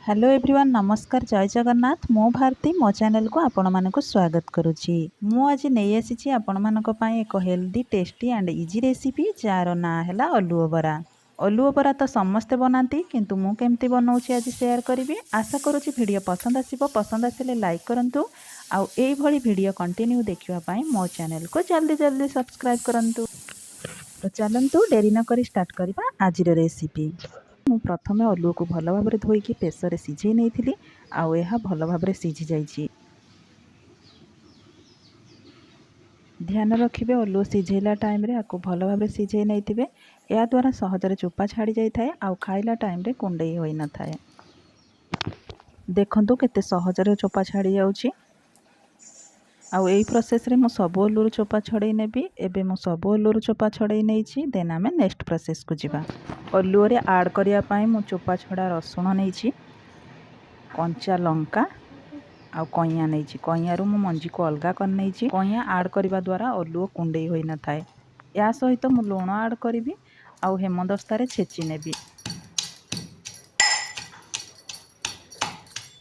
Hello everyone नमस्कार जय जगन्नाथ मो भारती मो चैनल को आपण मानक स्वागत करुच्ची। मु आज नहीं आसी आपण मानक पई एक healthy tasty and easy recipe jar ना है अलुओ बरा। अलुओ बरा तो समस्ते बनाती किंतु मु केमती बनाऊँगी आज शेयर करी। आशा करुच्ची वीडियो पसंद आसिबो। पसंद आसिले लाइक करंतु आउ एई भली वीडियो कंटिन्यू देखिवा पई मो चैनल को जल्दी जल्दी सब्सक्राइब करंतु। तो चलंतु डेरी न करी स्टार्ट करबा आज रेसिपी। मु प्रथमे अलुओ को भल भाव धोईकी प्रेसर सिझे नहीं आउ यह भल भाव सिझी जाइए। ध्यान रखिए अलुओ सिझेला टाइम रे आपको भल भाव सिझे नहीं थे या द्वारा सहजरे चोपा छाड़ी जाए आउ खाइला टाइम रे कुंडई होई न थाए। देखंतु केते सहजरे चोपा छाड़ी जाउची। आउ एई प्रोसेस रे मु सब अलुर चोपा छड़ई नेबी। एबे मु सब अलुर चोपा छड़ई नेइची। देन आमे नेक्स्ट प्रोसेस को जिबा। अलुओ रे ऐड करिया पाई मु चोपा छड़ा रसुण नेइची, कंचा लंका आउ कइया नेइची। कइयारू मु मंजी को अलगा कर नेइची। कइया ऐड करिबा द्वारा अलुओ कुंडई होई न थाए। या सहित मु लूण ऐड करिबी आउ हेमदस्ता रे छेची नेबी।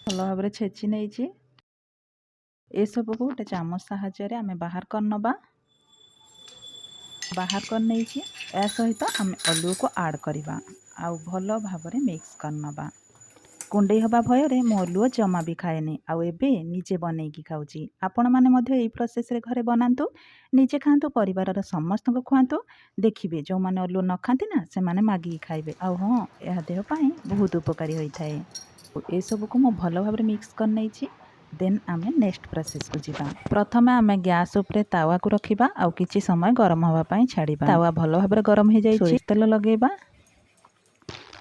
भल भाव रे छेची नेइची। ए सब को गोटे चामच साहाय्य आमे बाहर कर नबा। बाहर कर नेइची। या सहित आमे अलुओ को ऐड करिबा आउ भल भाव रे मिक्स कर नबा। कुंडई हवा भय रे मो अलुओ जमा भी खाएनी आउ एबे निजे बनेकी खाउची। आपण माने मध्य एई प्रोसेस रे घरे बनांतु, निजे खांतु, परिवार रे समस्त को खुआंतु। देखिबे जो माने अलुओ न खांती ना से माने मागी खाइबे आउ हां एहा देह पई बहुत उपकारी होई थाए। ए सब को मो भल भाव रे मिक्स कर नेइची। देन आमे नेक्स्ट प्रोसेस को जिबा। प्रथमे आमे गैस उपरे तावा को रखिबा आउ किछि समय गरम हवा पई छाड़िबा। तावा भल भाव रे गरम हे जाई। सोरिष तेल लगेबा।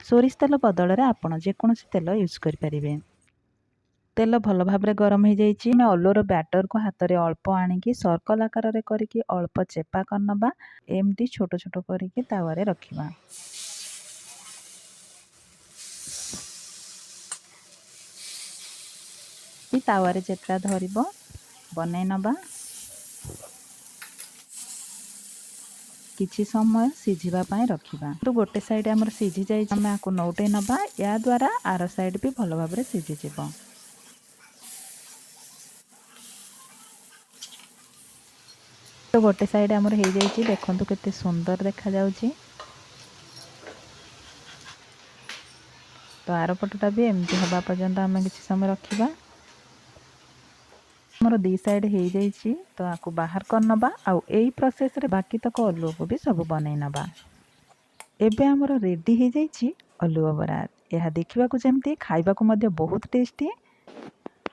सोरिष तेल बदल रे आपण जे कोनोसी तेल यूज करि परिबे। तेल भल भाव रे गरम हे जाईची। मैं अलुओर बैटर को हाथ रे अल्प आनिकी सर्कल आकार रे करिकी अल्प चेपा करनबा। एमती छोट छोट करिकी तावा रे रखिबा। तावा रे जेतरा धरिबो बनै नबा। किछि समय सिझिबा पाई रखिबा। तो गोटे साइड हमर सिझी जाई हम आको नौटे नबा। या द्वारा आर साइड भी भल भाव रे सिझी जिवो। तो गोटे साइड हमर हे जाई। देखंतु केते सुंदर देखा जाउची। तो आर पटटा भी एमती हवा पर्यंत आमे किछि समय रखिबा। मोर दी साइड हे जाइए तो आपको बाहर कर नबा आउ एई प्रोसेस रे बाकी तक अलुओ को भी सब बनै नबा। एबे हमर रेडी हे जाइए अलुओ बरा। यह देखिबा को जेमती खाइबा को मध्य बहुत टेस्टी।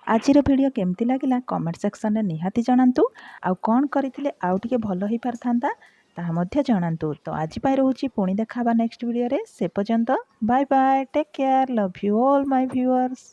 आजिर वीडियो केमती लागिला कमेंट सेक्शन रे निहाती जणांतु। आउ कोन करिथिले आउ टिके भलो ही पारथांता ताहा मध्य जणांतु। तो आज पाई रहूची पुणी देखाबा नेक्स्ट वीडियो रे। से पर्यंत bye bye take care love you all my viewers.